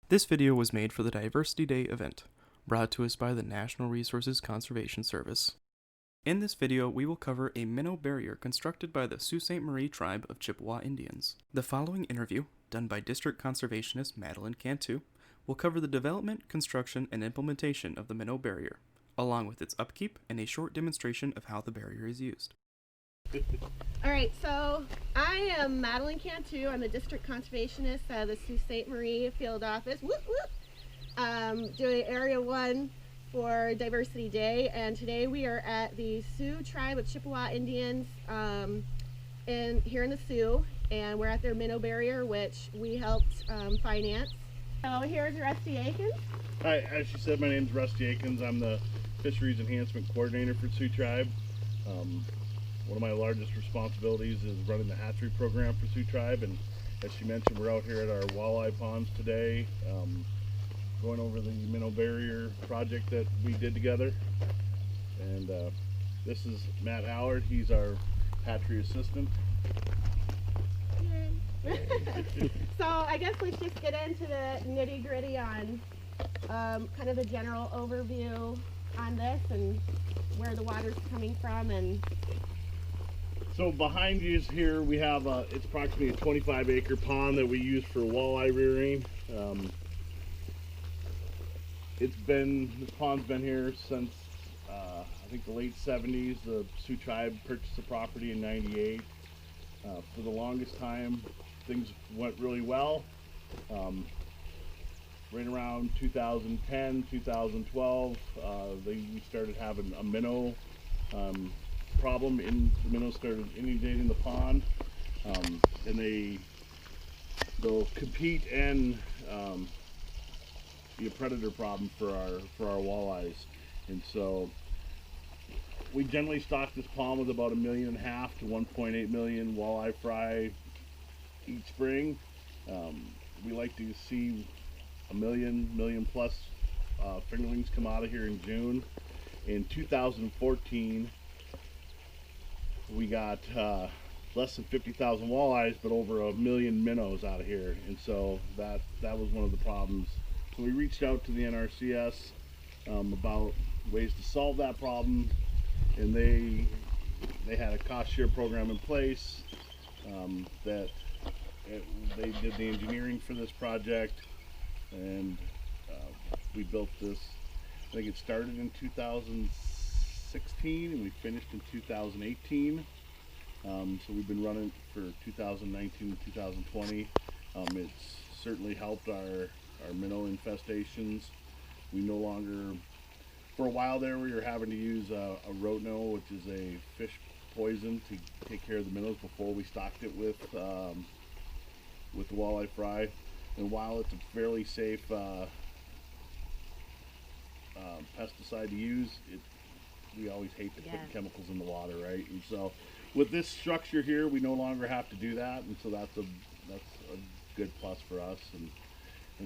This video was made for the Diversity Day event, brought to us by the National Resources Conservation Service. In this video, we will cover a minnow barrier constructed by the Sault Ste Marie tribe of Chippewa Indians. The following interview, done by District Conservationist Madeline Cantu, will cover the development, construction, and implementation of the minnow barrier, along with its upkeep and a short demonstration of how the barrier is used. Alright, so I am Madeline Cantu. I'm the District Conservationist at the Sault Ste Marie Field Office. Whoop, whoop. Doing Area 1 for Diversity Day, and today we are at the Sioux Tribe of Chippewa Indians here in the Sioux, and we're at their minnow barrier, which we helped finance. So here's Rusty Akins. Hi, as she said, my name is Rusty Akins. I'm the Fisheries Enhancement Coordinator for Sioux Tribe. One of my largest responsibilities is running the hatchery program for Sioux Tribe, and as she mentioned, we're out here at our walleye ponds today, going over the minnow barrier project that we did together. And this is Matt Howard. He's our hatchery assistant. So I guess let's just get into the nitty-gritty on kind of the general overview on this and where the water's coming from. And so behind you here we have it's approximately a 25-acre pond that we use for walleye rearing. This pond's been here since I think the late 70s. The Sioux Tribe purchased the property in '98. For the longest time, things went really well. Right around 2010, 2012, we started having a minnow problem. The minnows started inundating the pond, and they'll compete and be a predator problem for our walleyes. And so we generally stock this pond with about 1.5 million to 1.8 million walleye fry each spring. We like to see 1 million plus fingerlings come out of here in June. In 2014, we got less than 50,000 walleyes, but over 1 million minnows out of here, and so that was one of the problems. So we reached out to the NRCS about ways to solve that problem, and they had a cost share program in place that they did the engineering for this project, and we built this. I think it started in 2016 and we finished in 2018. So we've been running for 2019 and 2020. It's certainly helped our minnow infestations. We no longer, for a while there, we were having to use a rotenil, which is a fish poison, to take care of the minnows before we stocked it with the walleye fry. And while it's a fairly safe pesticide to use, we always hate to put chemicals in the water, right? And so with this structure here, we no longer have to do that, and so that's a good plus for us, and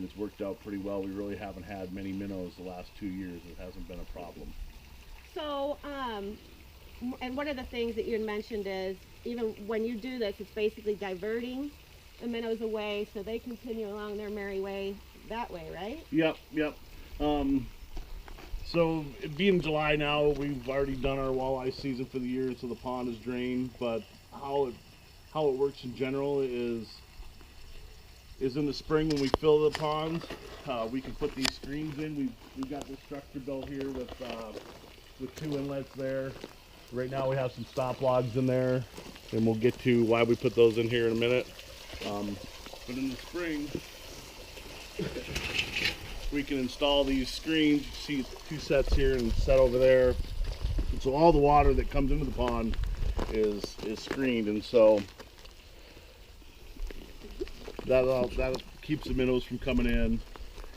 it's worked out pretty well. We really haven't had many minnows the last 2 years. It hasn't been a problem. so, and one of the things that you had mentioned is, even when you do this, it's basically diverting the minnows away so they continue along their merry way that way, right? Yep. So it being July now, we've already done our walleye season for the year, so the pond is drained. But how it works in general is in the spring when we fill the ponds, we can put these screens in. We've got this structure built here with 2 inlets there. Right now we have some stop logs in there, and we'll get to why we put those in here in a minute. But in the spring, we can install these screens. You see 2 sets here and a set over there. And so all the water that comes into the pond is screened, and so that keeps the minnows from coming in.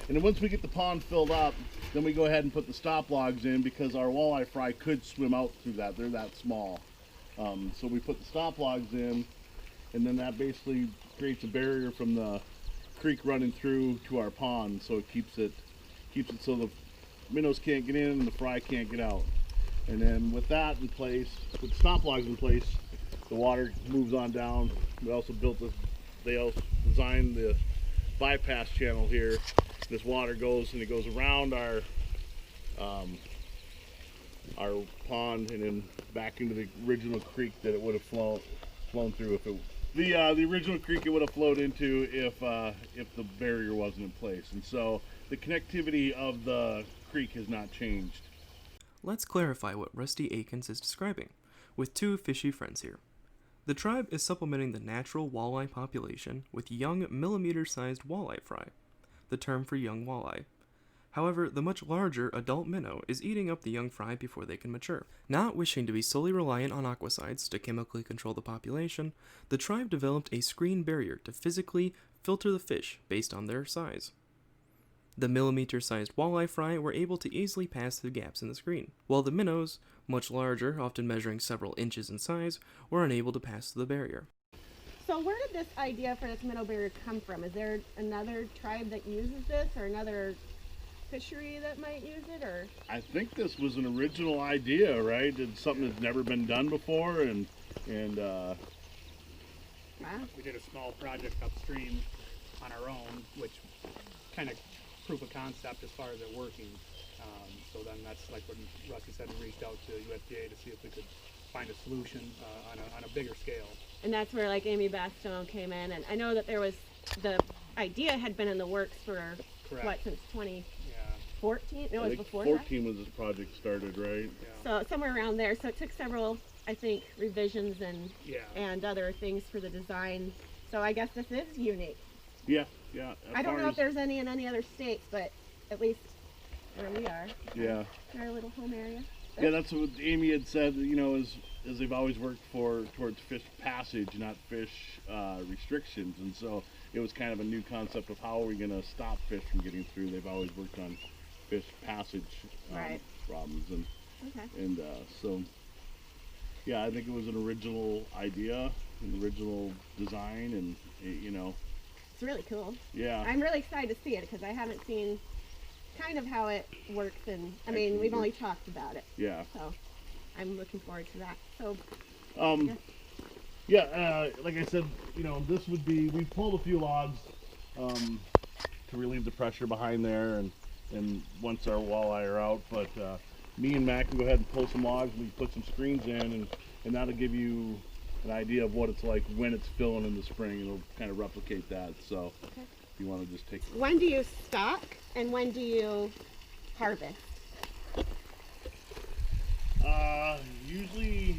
And then once we get the pond filled up, then we go ahead and put the stop logs in, because our walleye fry could swim out through that. They're that small. So we put the stop logs in, and then that basically creates a barrier from the creek running through to our pond, so it keeps it so the minnows can't get in and the fry can't get out. And then with that in place, with the stop logs in place, the water moves on down. We also designed the bypass channel here, this water goes and it goes around our pond and then back into the original creek that it would have flown through if it the original creek it would have flowed into if the barrier wasn't in place. And so the connectivity of the creek has not changed. Let's clarify what Rusty Akins is describing, with two fishy friends here. The tribe is supplementing the natural walleye population with young millimeter-sized walleye fry, the term for young walleye. However, the much larger adult minnow is eating up the young fry before they can mature. Not wishing to be solely reliant on aquacides to chemically control the population, the tribe developed a screen barrier to physically filter the fish based on their size. The millimeter-sized walleye fry were able to easily pass through gaps in the screen, while the minnows, much larger, often measuring several inches in size, were unable to pass through the barrier. So where did this idea for this minnow barrier come from? Is there another tribe that uses this, or another fishery that might use it, or? I think this was an original idea, right? It's something that's never been done before, and Wow. We did a small project upstream on our own, which kind of proof of concept as far as it working. So then that's like what Rusty said, we reached out to USDA to see if we could find a solution on a bigger scale. And that's where like Amy Bastone came in, and I know that there was, the idea had been in the works for Correct. what, since 2014? No, I it was think before 14 was this project started, right? Yeah. that? So somewhere around there. So it took several, I think, revisions and Yeah. other things for the design. So I guess this is unique. Yeah. I don't know if there's any in any other states, but at least where we are. Yeah. In our little home area. Yeah, that's what Amy had said, you know, is they've always worked towards fish passage, not fish restrictions. And so it was kind of a new concept of how are we going to stop fish from getting through. They've always worked on fish passage Right. problems. Okay. And so, yeah, I think it was an original idea, an original design, and, you know. It's really cool. Yeah. I'm really excited to see it because I haven't seen kind of how it works, and I mean, we've only talked about it. Yeah. So I'm looking forward to that. So like I said, you know, this would be, we pulled a few logs to relieve the pressure behind there, and once our walleye are out, but me and Matt can go ahead and pull some logs, we put some screens in, and that'll give you an idea of what it's like when it's filling in the spring. It'll kind of replicate that. So okay. if you want to just take. When do you stock and when do you harvest? Usually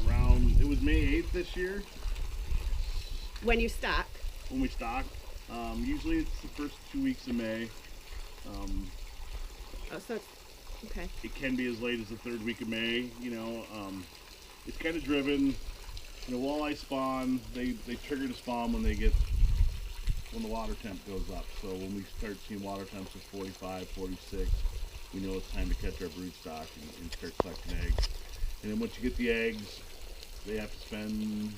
around, it was May 8th this year When you stock? when we stock. Usually it's the first 2 weeks of May. Oh, so okay. It can be as late as the third week of May. You know, it's kind of driven. You know, walleye spawn. They trigger to spawn when the water temp goes up. So when we start seeing water temps of 45, 46, we know it's time to catch our brood stock and start collecting eggs. And then once you get the eggs, they have to spend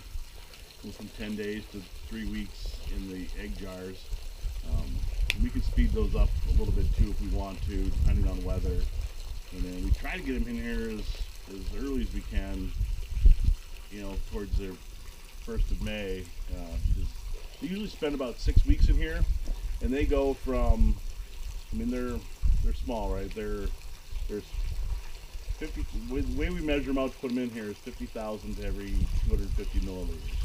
from 10 days to 3 weeks in the egg jars. And we can speed those up a little bit too if we want to, depending on weather. And then we try to get them in here as early as we can, you know, towards the 1st of May. They usually spend about 6 weeks in here, and they go from, I mean, they're small, right? There's 50, the way we measure them out to put them in here is 50,000 to every 250 milliliters.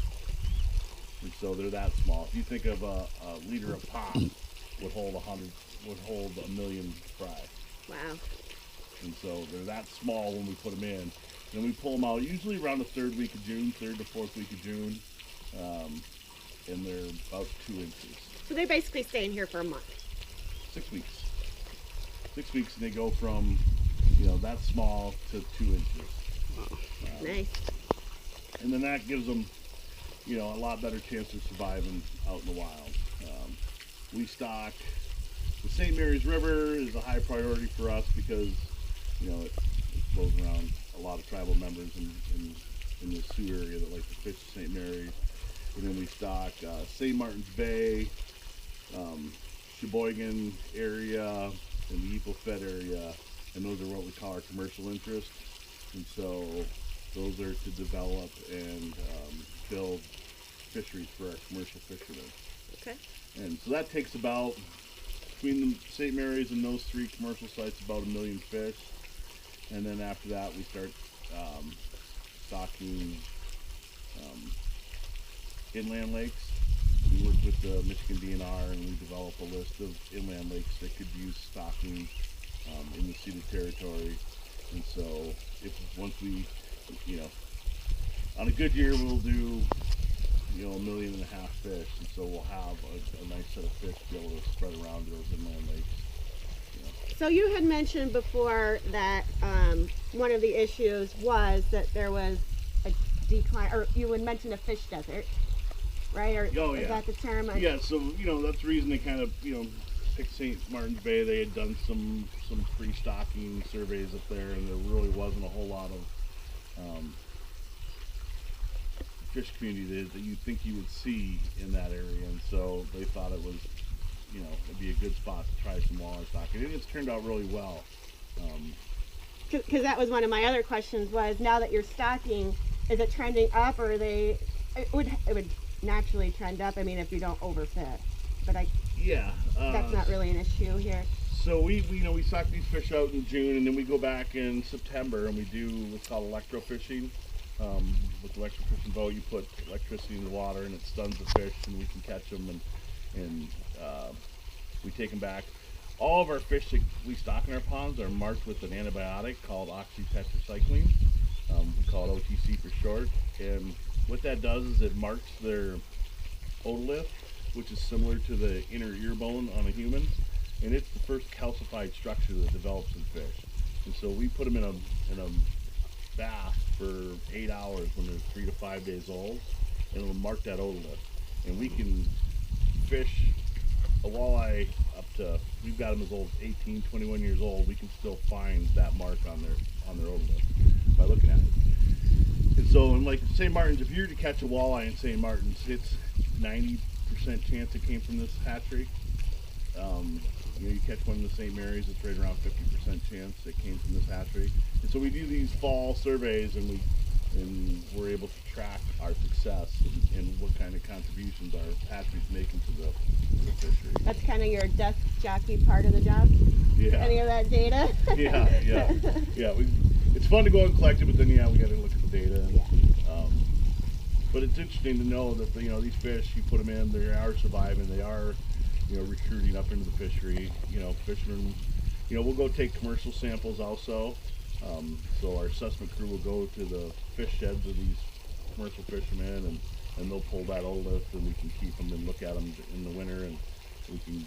And so they're that small. If you think of a liter of pop would hold a million fry. Wow. And so they're that small when we put them in. And we pull them out usually around the 3rd week of June, 3rd to 4th week of June. And they're about 2 inches. So they basically stay in here for a month. 6 weeks. 6 weeks, and they go from, you know, that small to 2 inches. Nice. And then that gives them, you know, a lot better chance of surviving out in the wild. We stock, the St. Mary's River is a high priority for us because, you know, it flows around a lot of tribal members in the Sioux area that like to fish St. Mary's. And then we stock St. Martin's Bay, Sheboygan area, and the Eagle Fed area, and those are what we call our commercial interests. And so those are to develop and build fisheries for our commercial fishermen. Okay. And so that takes about, between the St. Mary's and those 3 commercial sites, about 1 million fish. And then after that, we start stocking inland lakes. We work with the Michigan DNR, and we develop a list of inland lakes that could use stocking in the ceded territory. And so, once we, on a good year, we'll do, 1.5 million fish, and so we'll have a nice set of fish to be able to spread around to those inland lakes. So you had mentioned before that one of the issues was that there was a decline, or you had mentioned a fish desert, right? Or Oh, yeah. is that the term? Yeah, so that's the reason they kind of picked St. Martin's Bay. They had done some pre-stocking surveys up there, and there really wasn't a whole lot of fish community that you'd think you would see in that area, and so they thought it was, it'd be a good spot to try some walleye stocking. And it's turned out really well. Because that was one of my other questions was, now that you're stocking, is it trending up, or it would naturally trend up, I mean, if you don't overfit, but that's not really an issue here. So we stock these fish out in June, and then we go back in September and we do what's called electrofishing. With the electrofishing boat, you put electricity in the water and it stuns the fish, and we can catch them, and we take them back. All of our fish that we stock in our ponds are marked with an antibiotic called oxytetracycline. We call it OTC for short. And what that does is it marks their otolith, which is similar to the inner ear bone on a human, and it's the first calcified structure that develops in fish. And so we put them in a bath for 8 hours when they're 3 to 5 days old, and it'll mark that otolith. And we can fish a walleye up to, we've got them as old as 18, 21 years old. We can still find that mark on their otolith by looking at it. And so, in like St. Martin's, if you were to catch a walleye in St. Martin's, it's 90% chance it came from this hatchery. You catch one in the St. Mary's, it's right around 50% chance it came from this hatchery. And so we do these fall surveys, and we're able to track our success and what kind of contributions our hatcheries making to the fishery. That's kind of your desk jockey part of the job? Yeah. Any of that data? Yeah. It's fun to go and collect it, but then we got to look at the data. But it's interesting to know that these fish, you put them in, they are surviving, they are recruiting up into the fishery. Fishermen, we'll go take commercial samples also. So our assessment crew will go to the fish sheds of these commercial fishermen, and they'll pull that otolith, and we can keep them and look at them in the winter, and we can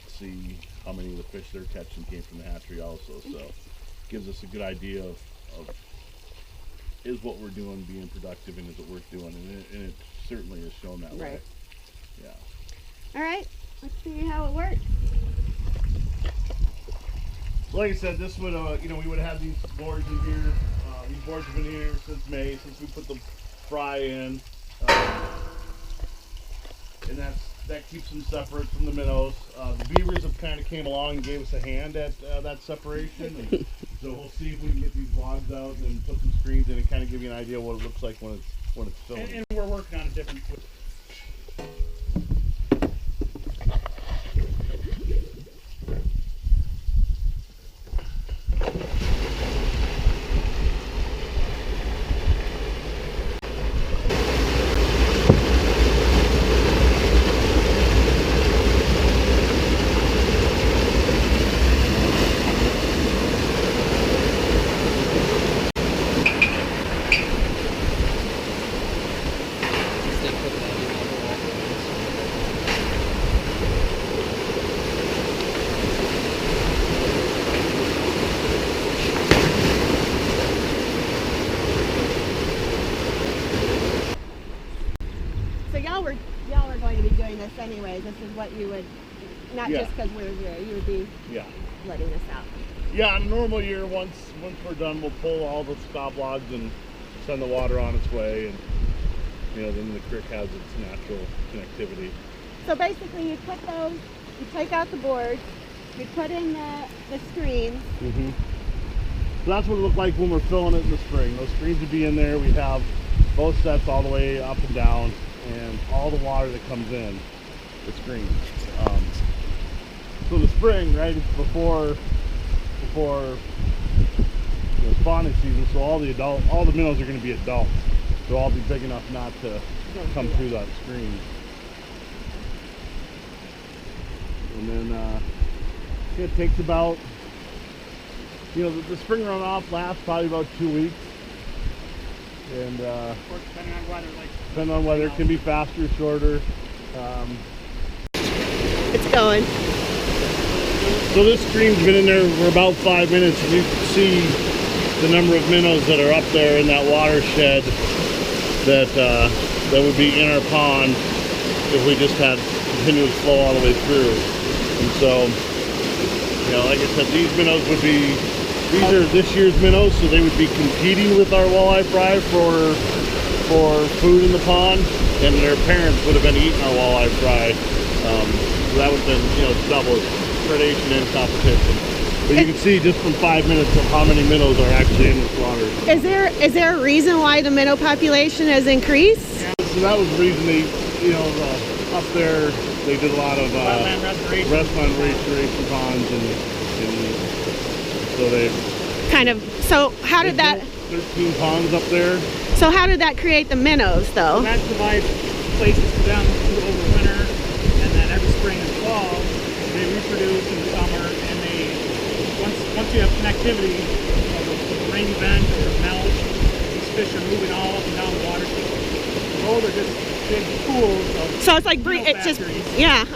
see how many of the fish they're catching came from the hatchery also. So it gives us a good idea of is what we're doing being productive, and is it worth doing, and it certainly has shown that way. Yeah. All right, let's see how it works. Like I said, this would, we would have these boards in here. These boards have been here since May, since we put the fry in. And that keeps them separate from the minnows. The beavers have kind of came along and gave us a hand at that separation. And so we'll see if we can get these logs out and put some screens in and kind of give you an idea of what it looks like when it's filmed. And we're working on a different. Y'all are going to be doing this anyways. This is what you would, not just because we're here, you would be letting this out. Yeah, on a normal year, once we're done, we'll pull all the stop logs and send the water on its way, and then the creek has its natural connectivity. So basically, you put those, you take out the boards, you put in the screens. Mm-hmm. So that's what it looked like when we're filling it in the spring. Those screens would be in there. We'd have both sets all the way up and down, and all the water that comes in the screen. So the spring, right, it's before the spawning season, so all the minnows are going to be adults. They'll all be big enough not to come through that screen. And then it takes about, the spring runoff lasts probably about 2 weeks. And Of course, depending on weather, depending on weather, it can be faster, shorter. It's going. So this stream's been in there for about 5 minutes, and you can see the number of minnows that are up there in that watershed that would be in our pond if we just had continuous flow all the way through. And so, like I said, these minnows would be, these are this year's minnows, so they would be competing with our walleye fry for food in the pond, and their parents would have been eating our walleye fry. So that would have been, double predation and competition. But you can see just from 5 minutes of how many minnows are actually in this water. Is there a reason why the minnow population has increased? Yeah, so that was the reason they, up there they did a lot of wetland restoration ponds, and so they Kind of. So how did that? 13 ponds up there. So how did that create the minnows, though? that provides places for them to overwinter, and then every spring and fall they reproduce in the summer, and they once you have connectivity with a rain event or a melt, these fish are moving all up and down the water table. Those are just big pools of So it's like minnow it's just factories.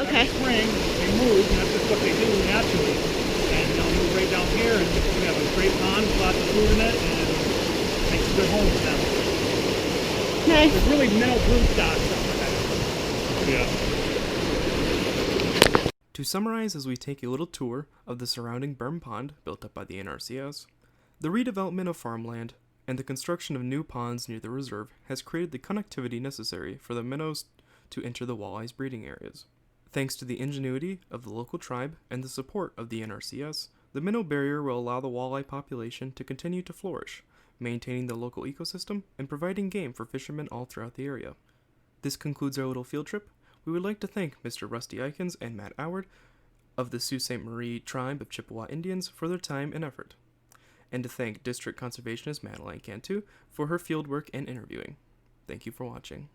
okay. Every spring they move, and that's just what they do naturally. And they'll move right down here, and we have a great pond with lots of food in it, and makes a good home for them. Nice. There's really minnow broodstocks up there. Yeah. To summarize, as we take a little tour of the surrounding berm pond built up by the NRCS, the redevelopment of farmland and the construction of new ponds near the reserve has created the connectivity necessary for the minnows to enter the walleye's breeding areas. Thanks to the ingenuity of the local tribe and the support of the NRCS, the minnow barrier will allow the walleye population to continue to flourish, maintaining the local ecosystem and providing game for fishermen all throughout the area. This concludes our little field trip. We would like to thank Mr. Rusty Eikens and Matt Howard of the Sault Ste. Marie tribe of Chippewa Indians for their time and effort, and to thank District Conservationist Madeline Cantu for her fieldwork and interviewing. Thank you for watching.